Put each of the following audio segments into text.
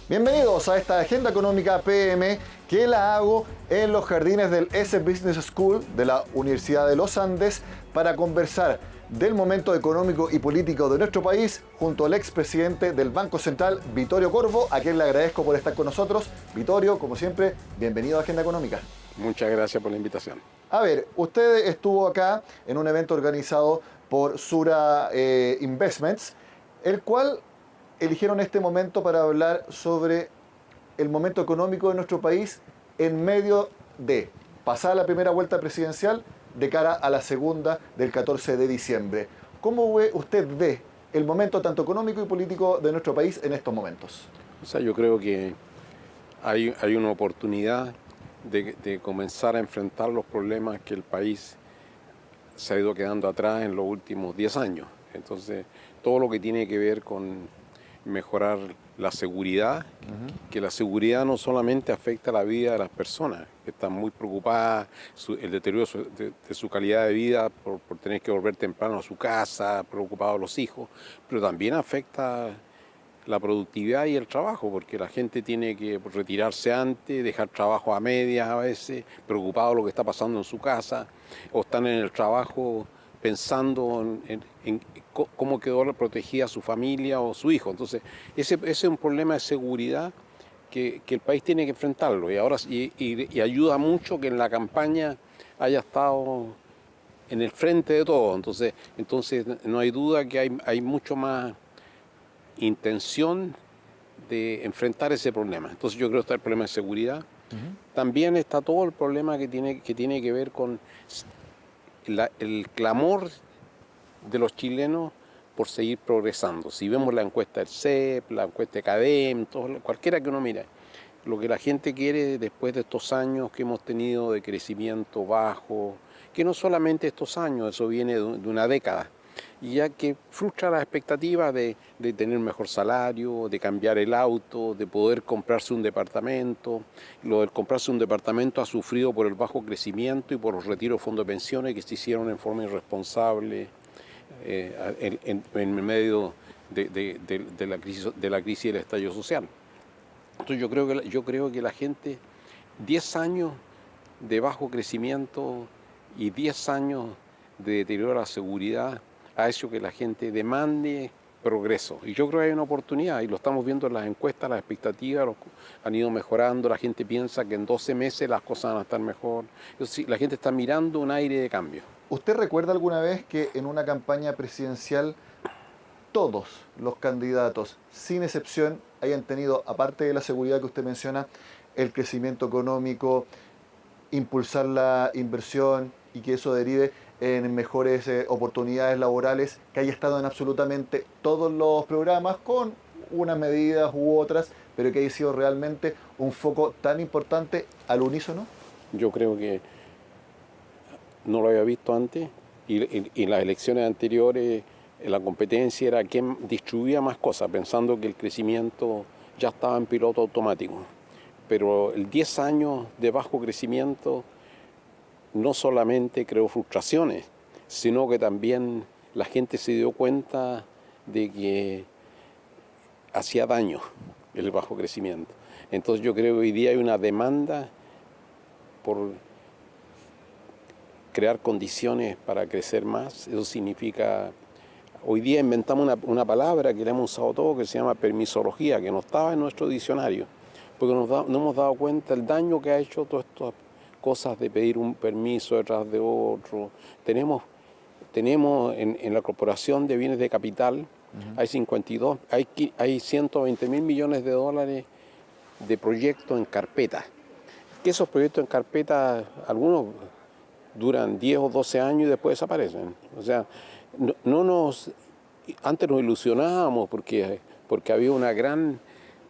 Bienvenidos a esta Agenda Económica PM que la hago en los jardines del S Business School de la Universidad de los Andes para conversar del momento económico y político de nuestro país junto al expresidente del Banco Central, Vittorio Corvo, a quien le agradezco por estar con nosotros. Vittorio, como siempre, bienvenido a Agenda Económica. Muchas gracias por la invitación. A ver, usted estuvo acá en un evento organizado por Sura Investments, el cual eligieron este momento para hablar sobre el momento económico de nuestro país en medio de pasar la primera vuelta presidencial de cara a la segunda del 14 de diciembre. ¿Cómo usted ve el momento tanto económico y político de nuestro país en estos momentos? Yo creo que hay una oportunidad de comenzar a enfrentar los problemas que el país se ha ido quedando atrás en los últimos 10 años. Entonces, todo lo que tiene que ver con mejorar la seguridad, que la seguridad no solamente afecta la vida de las personas, que están muy preocupadas, el deterioro de su calidad de vida por tener que volver temprano a su casa, preocupados los hijos, pero también afecta la productividad y el trabajo, porque la gente tiene que retirarse antes, dejar trabajo a medias a veces, preocupado de lo que está pasando en su casa, o están en el trabajo pensando en cómo quedó protegida su familia o su hijo. Entonces, ese es un problema de seguridad que el país tiene que enfrentarlo. Y ayuda mucho que en la campaña haya estado en el frente de todo. Entonces no hay duda que hay mucho más intención de enfrentar ese problema. Entonces yo creo que está el problema de seguridad. También está todo el problema que tiene que ver con el clamor de los chilenos por seguir progresando. Si vemos la encuesta del CEP, la encuesta de CADEM, cualquiera que uno mire, lo que la gente quiere después de estos años que hemos tenido de crecimiento bajo, que no solamente estos años, eso viene de una década, y ya que frustra las expectativas de tener mejor salario, de cambiar el auto, de poder comprarse un departamento. Lo del comprarse un departamento ha sufrido por el bajo crecimiento y por los retiros de fondos de pensiones que se hicieron en forma irresponsable en medio de la crisis del estallido social. Entonces yo creo que la gente, 10 años de bajo crecimiento y 10 años de deterioro de la seguridad ha hecho que la gente demande progreso. Y yo creo que hay una oportunidad, y lo estamos viendo en las encuestas, las expectativas han ido mejorando, la gente piensa que en 12 meses las cosas van a estar mejor. Entonces, la gente está mirando un aire de cambio. ¿Usted recuerda alguna vez que en una campaña presidencial todos los candidatos, sin excepción, hayan tenido, aparte de la seguridad que usted menciona, el crecimiento económico, impulsar la inversión y que eso derive en mejores oportunidades laborales, que haya estado en absolutamente todos los programas con unas medidas u otras, pero que haya sido realmente un foco tan importante al unísono? Yo creo que no lo había visto antes y en las elecciones anteriores la competencia era quien distribuía más cosas, pensando que el crecimiento ya estaba en piloto automático. Pero el 10 años de bajo crecimiento no solamente creó frustraciones, sino que también la gente se dio cuenta de que hacía daño el bajo crecimiento. Entonces yo creo que hoy día hay una demanda por crear condiciones para crecer más. Eso significa, hoy día inventamos una palabra que la hemos usado todos, que se llama permisología, que no estaba en nuestro diccionario, porque no hemos dado cuenta del daño que ha hecho todas estas cosas de pedir un permiso detrás de otro. Tenemos en la Corporación de Bienes de Capital, hay 120.000 millones de dólares de proyectos en carpeta. Que esos proyectos en carpeta, algunos duran 10 o 12 años y después desaparecen. O sea, antes nos ilusionábamos porque había una gran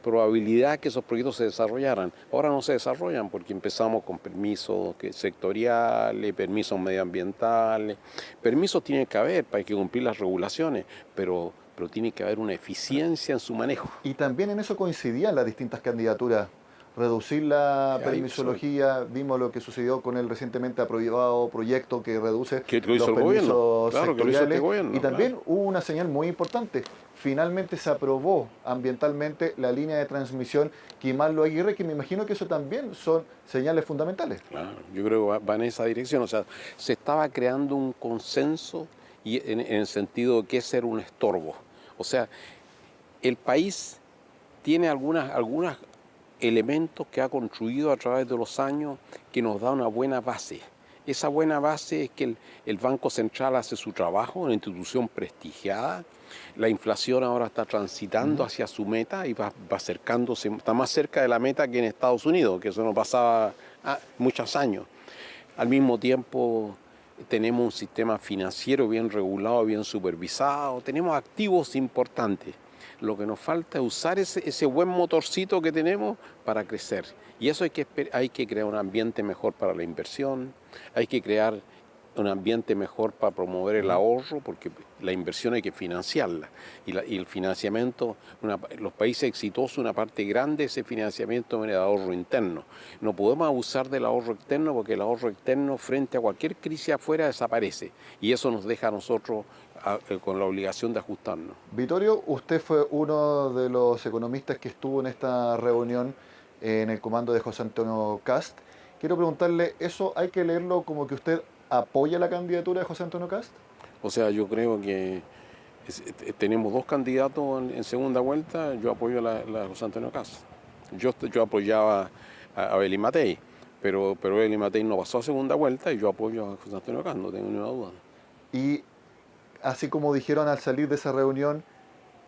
probabilidad que esos proyectos se desarrollaran. Ahora no se desarrollan porque empezamos con permisos sectoriales, permisos medioambientales. Permisos tienen que haber para que cumplir las regulaciones, pero tiene que haber una eficiencia en su manejo. Y también en eso coincidían las distintas candidaturas. reducir la Ahí, permisología. Vimos lo que sucedió con el recientemente aprobado proyecto que reduce que lo hizo los el gobierno. permisos Claro, que lo hizo este sectoriales. gobierno. Y también Claro. hubo una señal muy importante. Finalmente se aprobó ambientalmente la línea de transmisión Quimarlo-Aguirre, que me imagino que eso también son señales fundamentales. Claro, yo creo que va en esa dirección. O sea, se estaba creando un consenso y en el sentido de que es ser un estorbo. O sea, el país tiene algunos elementos que ha construido a través de los años que nos da una buena base. Esa buena base es que el Banco Central hace su trabajo, una institución prestigiada. La inflación ahora está transitando hacia su meta y va acercándose, está más cerca de la meta que en Estados Unidos, que eso no pasaba muchos años. Al mismo tiempo tenemos un sistema financiero bien regulado, bien supervisado, tenemos activos importantes. Lo que nos falta es usar ese buen motorcito que tenemos para crecer. Y eso hay que crear un ambiente mejor para la inversión, hay que crear un ambiente mejor para promover el ahorro, porque la inversión hay que financiarla. Y el financiamiento, los países exitosos, una parte grande de ese financiamiento viene de ahorro interno. No podemos abusar del ahorro externo porque el ahorro externo frente a cualquier crisis afuera desaparece. Y eso nos deja a nosotros con la obligación de ajustarnos. Vittorio, usted fue uno de los economistas que estuvo en esta reunión en el comando de José Antonio Kast. Quiero preguntarle, ¿eso hay que leerlo como que usted apoya la candidatura de José Antonio Kast? O sea, yo creo que tenemos dos candidatos en segunda vuelta. Yo apoyo a la José Antonio Kast. Yo apoyaba a Beli Matei, pero Beli Matei no pasó a segunda vuelta y yo apoyo a José Antonio Kast, no tengo ninguna duda. Y así como dijeron al salir de esa reunión,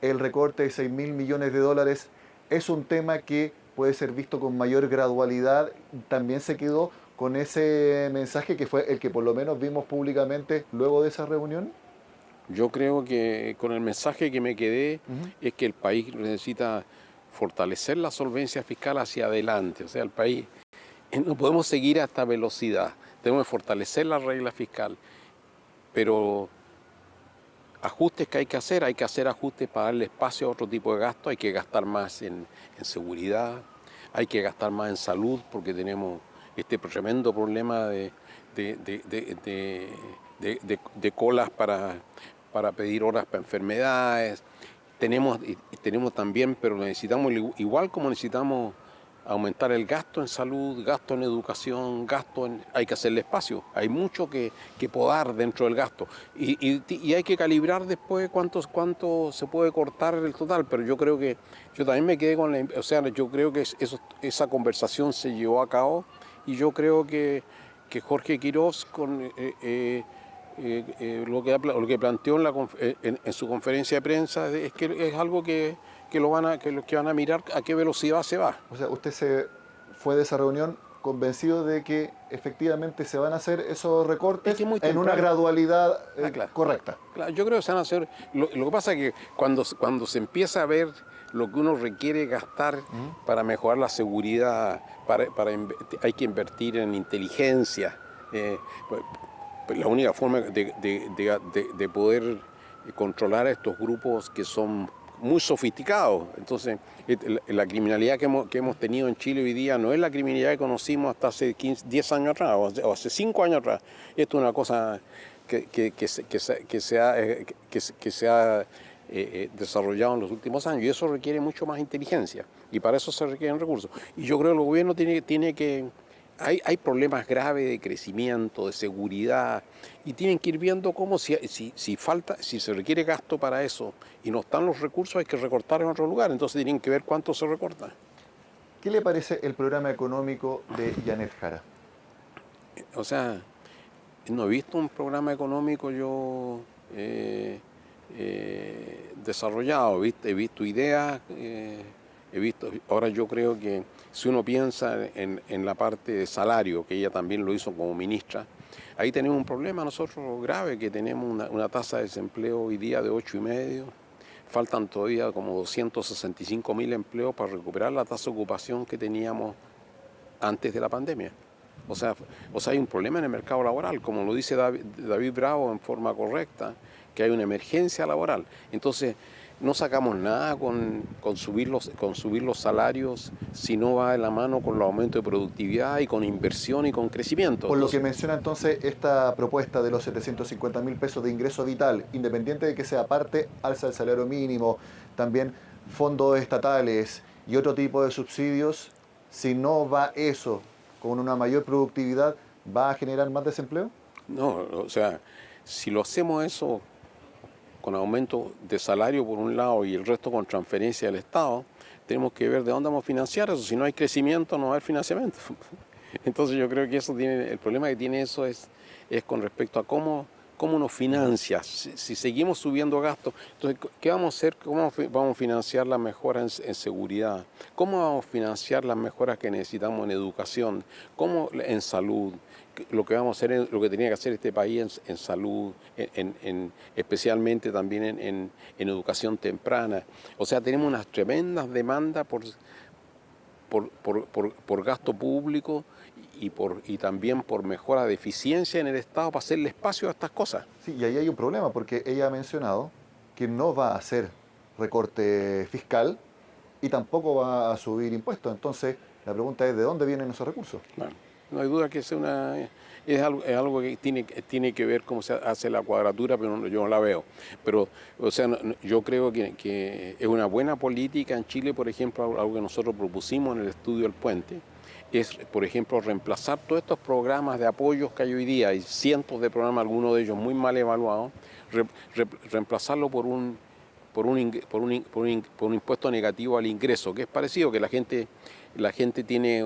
el recorte de 6.000 millones de dólares es un tema que puede ser visto con mayor gradualidad. También se quedó con ese mensaje que fue el que por lo menos vimos públicamente luego de esa reunión. Yo creo que con el mensaje que me quedé es que el país necesita fortalecer la solvencia fiscal hacia adelante. O sea, el país no podemos seguir a esta velocidad. Tenemos que fortalecer la regla fiscal, pero ajustes que hay que hacer ajustes para darle espacio a otro tipo de gasto, hay que gastar más en seguridad, hay que gastar más en salud porque tenemos este tremendo problema de colas para pedir horas para enfermedades. Tenemos también, pero necesitamos, igual como necesitamos aumentar el gasto en salud, gasto en educación, hay que hacerle espacio. Hay mucho que podar dentro del gasto. Y hay que calibrar después cuánto se puede cortar el total. Pero yo creo que, yo también me quedé con o sea, yo creo que esa conversación se llevó a cabo y yo creo que Jorge Quirós con lo que planteó en su conferencia de prensa es que es algo que van a mirar a qué velocidad se va. O sea, usted se fue de esa reunión convencido de que efectivamente se van a hacer esos recortes en una gradualidad correcta. Claro, yo creo que se van a hacer. Lo que pasa es que cuando se empieza a ver lo que uno requiere gastar para mejorar la seguridad, hay que invertir en inteligencia. La única forma de poder controlar a estos grupos que son muy sofisticados. Entonces, la criminalidad que hemos tenido en Chile hoy día no es la criminalidad que conocimos hasta hace 10 años atrás o hace 5 años atrás. Esto es una cosa que se ha desarrollado en los últimos años y eso requiere mucho más inteligencia y para eso se requieren recursos. Y yo creo que el gobierno tiene que... Hay problemas graves de crecimiento, de seguridad, y tienen que ir viendo cómo si se requiere gasto para eso y no están los recursos, hay que recortar en otro lugar. Entonces tienen que ver cuánto se recorta. ¿Qué le parece el programa económico de Janet Jara? O sea, no he visto un programa económico yo desarrollado, he visto ideas, ahora yo creo que si uno piensa en la parte de salario, que ella también lo hizo como ministra, ahí tenemos un problema nosotros grave, que tenemos una tasa de desempleo hoy día de 8,5%, faltan todavía como 265.000 empleos para recuperar la tasa de ocupación que teníamos antes de la pandemia. O sea, hay un problema en el mercado laboral, como lo dice David Bravo en forma correcta, que hay una emergencia laboral. Entonces, no sacamos nada con subir los salarios si no va de la mano con los aumentos de productividad y con inversión y con crecimiento. Por lo que menciona entonces esta propuesta de los 750.000 pesos de ingreso vital, independiente de que sea parte, alza del salario mínimo, también fondos estatales y otro tipo de subsidios, si no va eso con una mayor productividad, ¿va a generar más desempleo? No, o sea, si lo hacemos eso con aumento de salario por un lado y el resto con transferencia del Estado, tenemos que ver de dónde vamos a financiar eso. Si no hay crecimiento, no va a haber financiamiento. Entonces yo creo que el problema que tiene eso es con respecto a cómo nos financia. Si seguimos subiendo gastos, entonces, ¿qué vamos a hacer? ¿Cómo vamos a financiar las mejoras en seguridad? ¿Cómo vamos a financiar las mejoras que necesitamos en educación? ¿Cómo en salud? Lo que vamos a hacer, lo que tenía que hacer este país en salud, especialmente también en educación temprana. O sea, tenemos unas tremendas demandas por gasto público y también por mejora de eficiencia en el Estado para hacerle espacio a estas cosas. Sí, y ahí hay un problema, porque ella ha mencionado que no va a hacer recorte fiscal y tampoco va a subir impuestos. Entonces, la pregunta es, ¿de dónde vienen esos recursos? Bueno, no hay duda que es algo que tiene que ver cómo se hace la cuadratura, pero yo no la veo. Pero, o sea, yo creo que es una buena política en Chile, por ejemplo, algo que nosotros propusimos en el estudio del puente, es, por ejemplo, reemplazar todos estos programas de apoyos que hay hoy día, hay cientos de programas, algunos de ellos muy mal evaluados, reemplazarlo por un impuesto negativo al ingreso, que es parecido, que la gente tiene...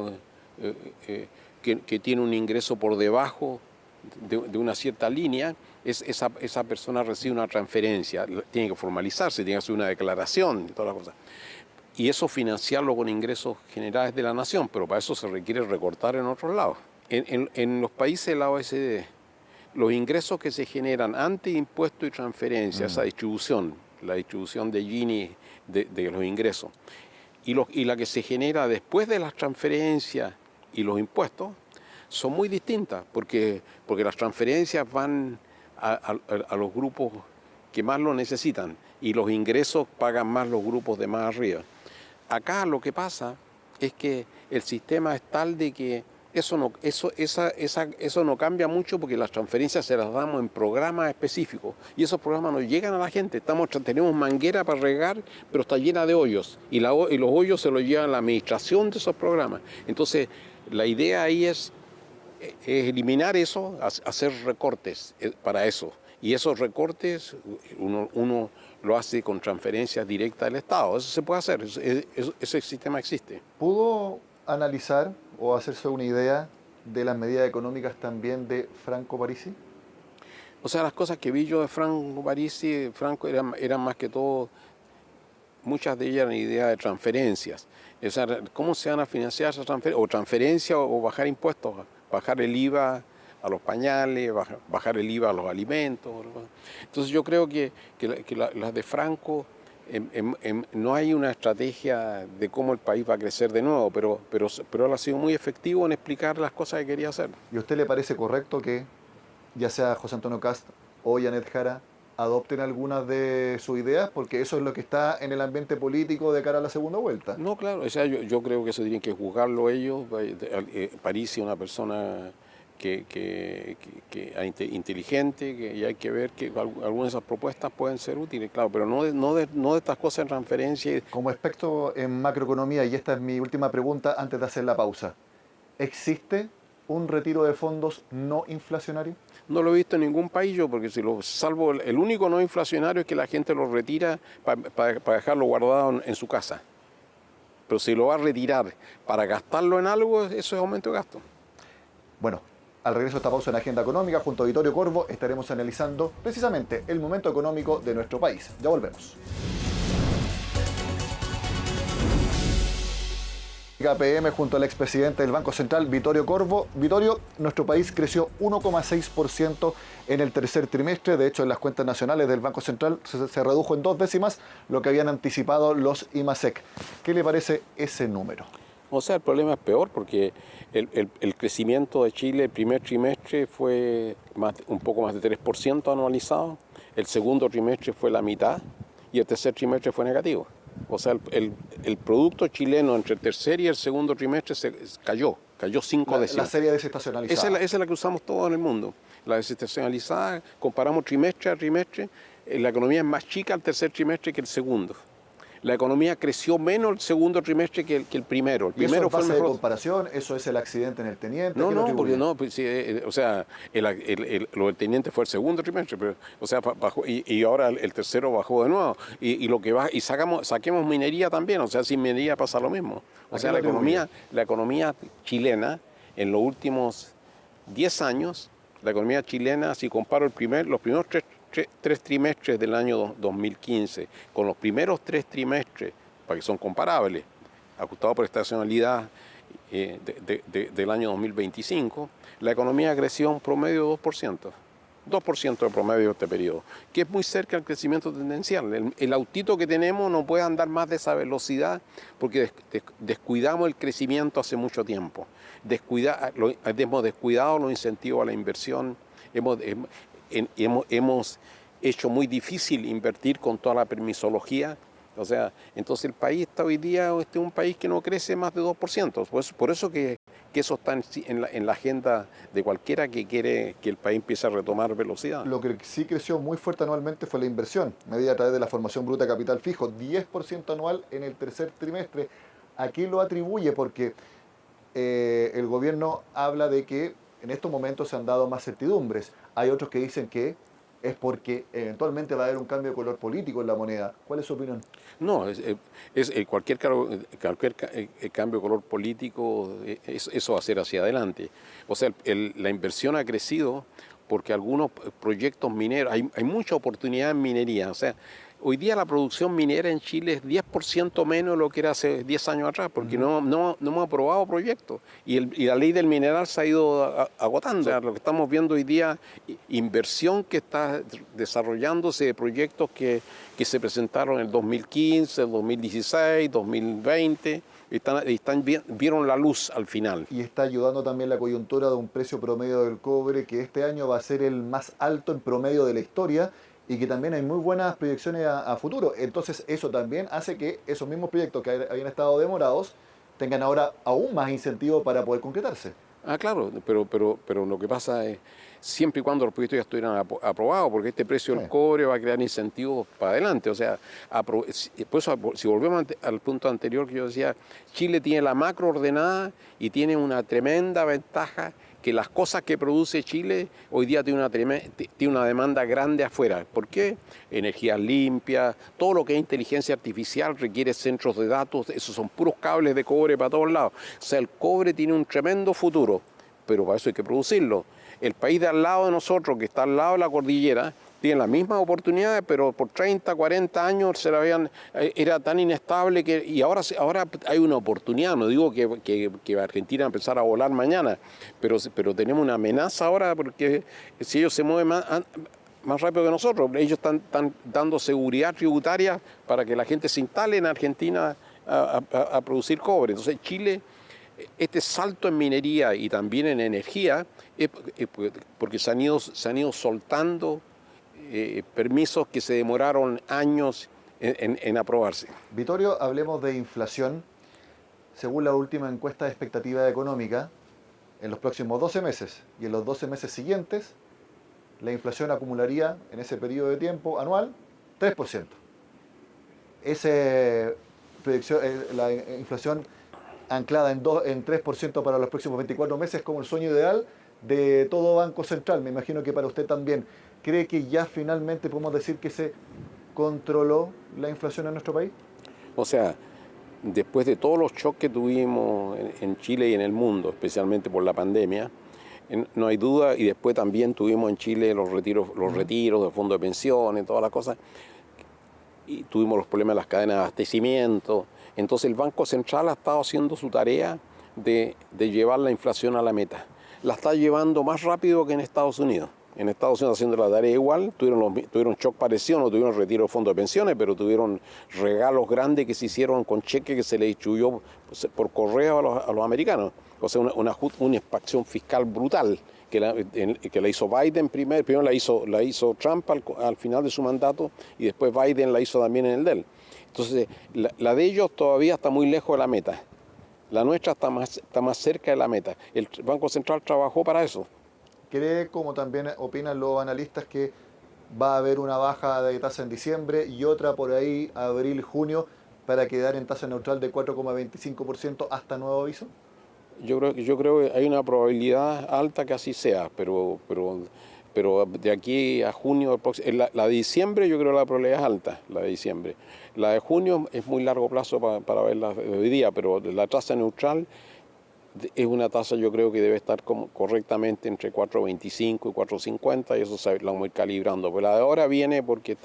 que tiene un ingreso por debajo de una cierta línea, esa persona recibe una transferencia, tiene que formalizarse, tiene que hacer una declaración y todas las cosas. Y eso financiarlo con ingresos generales de la nación, pero para eso se requiere recortar en otros lados. En los países de la OECD, los ingresos que se generan antes de impuestos y transferencias, esa distribución, la distribución de Gini de los ingresos, y la que se genera después de las transferencias y los impuestos, son muy distintas, porque las transferencias van a los grupos que más lo necesitan y los ingresos pagan más los grupos de más arriba. Acá lo que pasa es que el sistema es tal de que eso no cambia mucho, porque las transferencias se las damos en programas específicos y esos programas no llegan a la gente. Tenemos manguera para regar, pero está llena de hoyos y los hoyos se los lleva la administración de esos programas. Entonces la idea ahí es eliminar eso, hacer recortes para eso. Y esos recortes uno lo hace con transferencias directas del Estado. Eso se puede hacer, ese sistema existe. ¿Pudo analizar o hacerse una idea de las medidas económicas también de Franco Parisi? O sea, las cosas que vi yo de Franco Parisi, eran más que todo, muchas de ellas eran ideas de transferencias. O sea, ¿cómo se van a financiar esas transferencias? O transferencias o bajar impuestos, bajar el IVA a los pañales, bajar el IVA a los alimentos. Entonces yo creo que las de Franco, no hay una estrategia de cómo el país va a crecer de nuevo, pero él ha sido muy efectivo en explicar las cosas que quería hacer. ¿Y a usted le parece correcto que ya sea José Antonio Kast o Janet Jara adopten algunas de sus ideas? Porque eso es lo que está en el ambiente político de cara a la segunda vuelta. No, claro, o sea, yo creo que eso tienen que juzgarlo ellos. Parisi es una persona inteligente, y hay que ver que algunas de esas propuestas pueden ser útiles, claro, pero no de estas cosas en transferencia. Como experto en macroeconomía, y esta es mi última pregunta antes de hacer la pausa, ¿existe un retiro de fondos no inflacionario? No lo he visto en ningún país yo, porque salvo el único no inflacionario es que la gente lo retira para dejarlo guardado en su casa. Pero si lo va a retirar para gastarlo en algo, eso es aumento de gasto. Bueno, al regreso de esta pausa en Agenda Económica, junto a Vittorio Corvo, estaremos analizando precisamente el momento económico de nuestro país. Ya volvemos. KPM junto al expresidente del Banco Central, Vittorio Corvo. Vittorio, nuestro país creció 1,6% en el tercer trimestre. De hecho, en las cuentas nacionales del Banco Central se redujo en 2 décimas lo que habían anticipado los IMASEC. ¿Qué le parece ese número? O sea, el problema es peor, porque el crecimiento de Chile el primer trimestre fue un poco más de 3% anualizado. El segundo trimestre fue la mitad. y el tercer trimestre fue negativo. O sea, el producto chileno entre el tercer y el segundo trimestre cayó 5 décimas. La serie desestacionalizada. Esa es la que usamos todos en el mundo. La desestacionalizada, comparamos trimestre a trimestre, la economía es más chica el tercer trimestre que el segundo. La economía creció menos el segundo trimestre que el primero. El primero ¿Eso es fue base el mejor. de comparación? ¿Eso es el accidente en el Teniente? No, porque no, pues, sí, o sea, lo del Teniente fue el segundo trimestre, pero, o sea, bajó, y ahora el tercero bajó de nuevo. Y lo que va, y saquemos minería también, o sea, sin minería pasa lo mismo. O sea, la economía chilena en los últimos 10 años, la economía chilena, si comparo los primeros tres trimestres del año 2015 con los primeros 3 trimestres, para que son comparables, ajustados por estacionalidad del año 2025, la economía creció un promedio de 2%. 2% de promedio de este periodo, que es muy cerca del crecimiento tendencial. El autito que tenemos no puede andar más de esa velocidad porque descuidamos el crecimiento hace mucho tiempo. Hemos descuidado los incentivos a la inversión, hemos hecho muy difícil invertir con toda la permisología. O sea, entonces el país está hoy día un país que no crece más de 2%. Por eso que eso está en la agenda de cualquiera que quiere que el país empiece a retomar velocidad. Lo que sí creció muy fuerte anualmente fue la inversión, medida a través de la formación bruta de capital fijo, 10% anual en el tercer trimestre. ¿A qué lo atribuye? Porque el gobierno habla de que en estos momentos se han dado más certidumbres. Hay otros que dicen que es porque eventualmente va a haber un cambio de color político en la moneda. ¿Cuál es su opinión? No, cualquier cambio de color político, eso va a ser hacia adelante. O sea, la inversión ha crecido porque algunos proyectos mineros, hay mucha oportunidad en minería. O sea, hoy día la producción minera en Chile es 10% menos de lo que era hace 10 años atrás, porque no hemos aprobado proyectos. Y la ley del mineral se ha ido agotando. O sea, lo que estamos viendo hoy día, inversión que está desarrollándose de proyectos que se presentaron en el 2015, el 2016, 2020, vieron la luz al final. Y está ayudando también la coyuntura de un precio promedio del cobre que este año va a ser el más alto en promedio de la historia, y que también hay muy buenas proyecciones a futuro. Entonces eso también hace que esos mismos proyectos que habían estado demorados tengan ahora aún más incentivo para poder concretarse. Ah, claro, pero lo que pasa es, siempre y cuando los proyectos ya estuvieran aprobados, porque este precio del cobre va a crear incentivos para adelante. O sea, por eso, si volvemos al punto anterior que yo decía, Chile tiene la macro ordenada y tiene una tremenda ventaja, que las cosas que produce Chile hoy día tiene una demanda grande afuera. ¿Por qué? Energía limpia, todo lo que es inteligencia artificial requiere centros de datos, esos son puros cables de cobre para todos lados. O sea, el cobre tiene un tremendo futuro, pero para eso hay que producirlo. El país de al lado de nosotros, que está al lado de la cordillera, tiene las mismas oportunidades, pero por 30, 40 años era tan inestable y ahora hay una oportunidad. No digo que Argentina va a empezar a volar mañana, pero tenemos una amenaza ahora, porque si ellos se mueven más rápido que nosotros, ellos están dando seguridad tributaria para que la gente se instale en Argentina a producir cobre. Entonces Chile, este salto en minería y también en energía, porque se han ido soltando permisos que se demoraron años en aprobarse. Vittorio, hablemos de inflación. Según la última encuesta de expectativa económica, en los próximos 12 meses y en los 12 meses siguientes, la inflación acumularía en ese periodo de tiempo anual 3%. La inflación anclada en 3% para los próximos 24 meses es como el sueño ideal de todo banco central. Me imagino que para usted también. ¿Cree que ya finalmente podemos decir que se controló la inflación en nuestro país? O sea, después de todos los shocks que tuvimos en Chile y en el mundo, especialmente por la pandemia, no hay duda, y después también tuvimos en Chile los retiros de fondos de pensiones, todas las cosas, y tuvimos los problemas de las cadenas de abastecimiento. Entonces el Banco Central ha estado haciendo su tarea de llevar la inflación a la meta. La está llevando más rápido que en Estados Unidos. En Estados Unidos haciendo la tarea igual, tuvieron shock parecido, no tuvieron retiro de fondos de pensiones, pero tuvieron regalos grandes que se hicieron con cheques que se les distribuyó por correo a los americanos. O sea, una inspección fiscal brutal que la hizo Biden primero la hizo Trump al final de su mandato y después Biden la hizo también en el de él. Entonces, la de ellos todavía está muy lejos de la meta. La nuestra está más cerca de la meta. El Banco Central trabajó para eso. ¿Cree, como también opinan los analistas, que va a haber una baja de tasa en diciembre y otra por ahí, abril, junio, para quedar en tasa neutral de 4,25% hasta nuevo aviso? Yo creo que hay una probabilidad alta que así sea, pero de aquí a junio, la de diciembre yo creo que la probabilidad es alta, la de diciembre. La de junio es muy largo plazo para verla de hoy día, pero la tasa neutral es una tasa yo creo que debe estar correctamente entre 4,25 y 4,50 y eso la vamos a ir calibrando. Pero la de ahora viene porque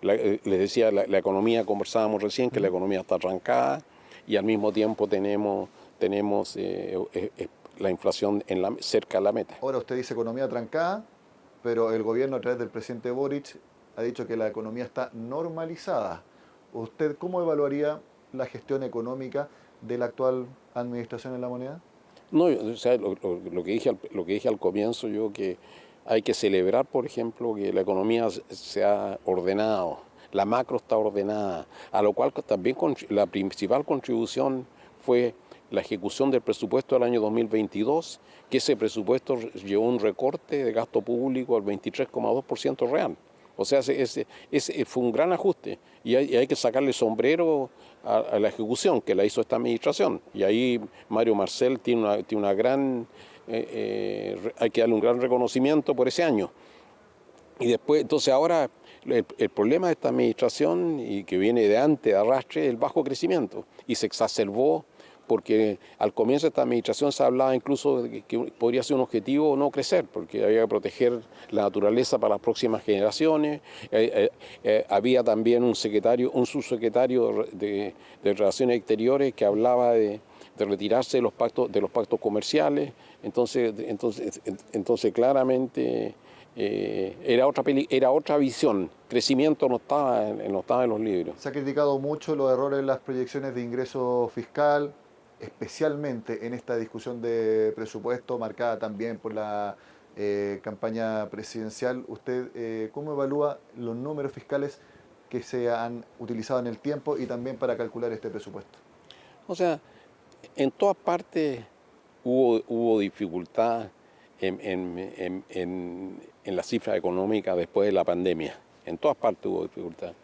les decía, la economía, conversábamos recién, que la economía está trancada y al mismo tiempo tenemos la inflación cerca de la meta. Ahora usted dice economía trancada, pero el gobierno a través del presidente Boric ha dicho que la economía está normalizada. ¿Usted cómo evaluaría la gestión económica de la actual administración en la moneda? No, o sea, lo que dije al comienzo, yo que hay que celebrar, por ejemplo, que la economía se ha ordenado, la macro está ordenada, a lo cual también la principal contribución fue la ejecución del presupuesto del año 2022, que ese presupuesto llevó un recorte de gasto público al 23,2% real. O sea, ese fue un gran ajuste y hay que sacarle sombrero a la ejecución que la hizo esta administración. Y ahí Mario Marcel tiene una gran, hay que darle un gran reconocimiento por ese año. Y después, entonces ahora el problema de esta administración y que viene de antes de arrastre es el bajo crecimiento y se exacerbó porque al comienzo de esta administración se hablaba incluso de que podría ser un objetivo no crecer, porque había que proteger la naturaleza para las próximas generaciones. Había también un subsecretario de Relaciones Exteriores que hablaba de retirarse de los pactos comerciales. Entonces claramente era otra visión. Crecimiento no estaba en los libros. Se ha criticado mucho los errores en las proyecciones de ingreso fiscal, especialmente en esta discusión de presupuesto marcada también por la campaña presidencial. ¿Usted cómo evalúa los números fiscales que se han utilizado en el tiempo y también para calcular este presupuesto? O sea, en todas partes hubo dificultad en la cifra económica después de la pandemia. En todas partes hubo dificultad.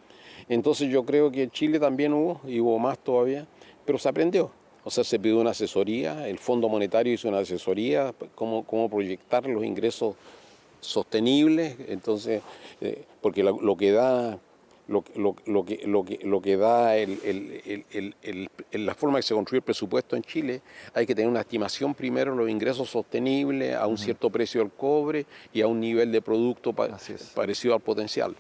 Entonces yo creo que en Chile también hubo más todavía, pero se aprendió. O sea, se pidió una asesoría, el Fondo Monetario hizo una asesoría, cómo proyectar los ingresos sostenibles, entonces, porque lo que da la forma que se construye el presupuesto en Chile, hay que tener una estimación primero de los ingresos sostenibles a un cierto precio del cobre y a un nivel de producto parecido al potencial.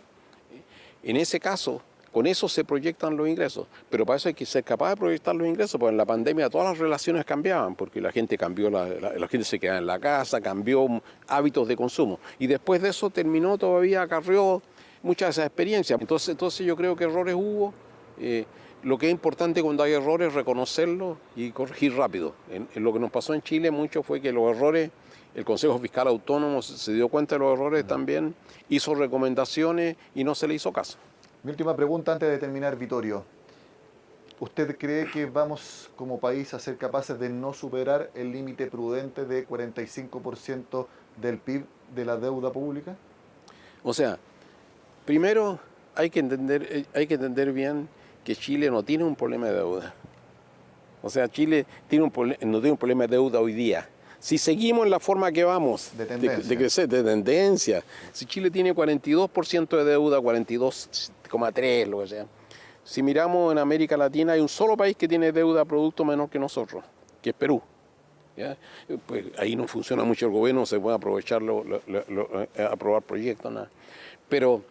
En ese caso, con eso se proyectan los ingresos, pero para eso hay que ser capaz de proyectar los ingresos, porque en la pandemia todas las relaciones cambiaban, porque la gente cambió, la gente se quedaba en la casa, cambió hábitos de consumo, y después de eso acarreó muchas de esas experiencias. Entonces yo creo que errores hubo. Lo que es importante cuando hay errores es reconocerlos y corregir rápido. En lo que nos pasó en Chile mucho fue que los errores, el Consejo Fiscal Autónomo se dio cuenta de los errores también, hizo recomendaciones y no se le hizo caso. Mi última pregunta antes de terminar, Vittorio. ¿Usted cree que vamos como país a ser capaces de no superar el límite prudente de 45% del PIB de la deuda pública? O sea, primero hay que entender bien que Chile no tiene un problema de deuda. O sea, Chile no tiene un problema de deuda hoy día. Si seguimos en la forma que vamos, de crecer, de tendencia, si Chile tiene 42% de deuda, 42,3%, lo que sea. Si miramos en América Latina, hay un solo país que tiene deuda producto menor que nosotros, que es Perú. ¿Ya? Pues ahí no funciona mucho el gobierno, no se puede aprovecharlo, aprobar proyectos, nada. Pero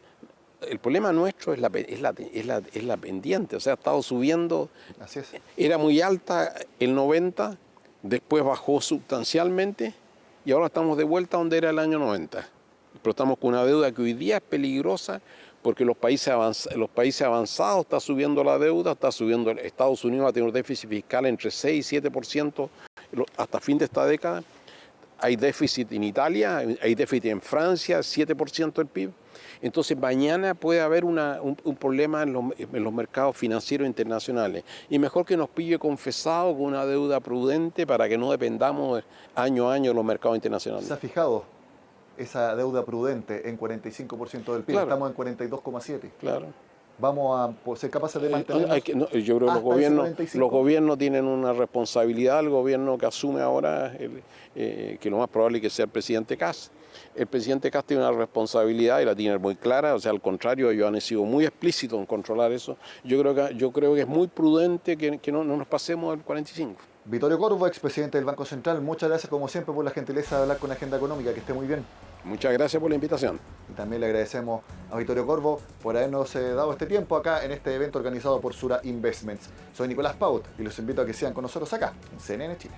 el problema nuestro es la pendiente, o sea, ha estado subiendo. Así es. Era muy alta el 90%, después bajó sustancialmente y ahora estamos de vuelta donde era el año 90. Pero estamos con una deuda que hoy día es peligrosa porque los países avanzados está subiendo la deuda, está subiendo. Estados Unidos va a tener un déficit fiscal entre 6 y 7% hasta fin de esta década. hay déficit en Italia, hay déficit en Francia, 7% del PIB. Entonces mañana puede haber un problema en los mercados financieros internacionales. Y mejor que nos pille confesado con una deuda prudente para que no dependamos año a año de los mercados internacionales. ¿Se ha fijado esa deuda prudente en 45% del PIB? Claro. Estamos en 42,7%. Claro. ¿Vamos a ser capaces de mantenernos? Yo creo que los gobiernos tienen una responsabilidad. El gobierno que asume ahora, que lo más probable es que sea el presidente Kast. El presidente Kast tiene una responsabilidad y la tiene muy clara, o sea, al contrario, ellos han sido muy explícitos en controlar eso. Yo creo que es muy prudente que no nos pasemos al 45%. Vittorio Corvo, expresidente del Banco Central, muchas gracias como siempre por la gentileza de hablar con Agenda Económica, que esté muy bien. Muchas gracias por la invitación. Y también le agradecemos a Vittorio Corvo por habernos dado este tiempo acá en este evento organizado por Sura Investments. Soy Nicolás Paut y los invito a que sigan con nosotros acá en CNN Chile.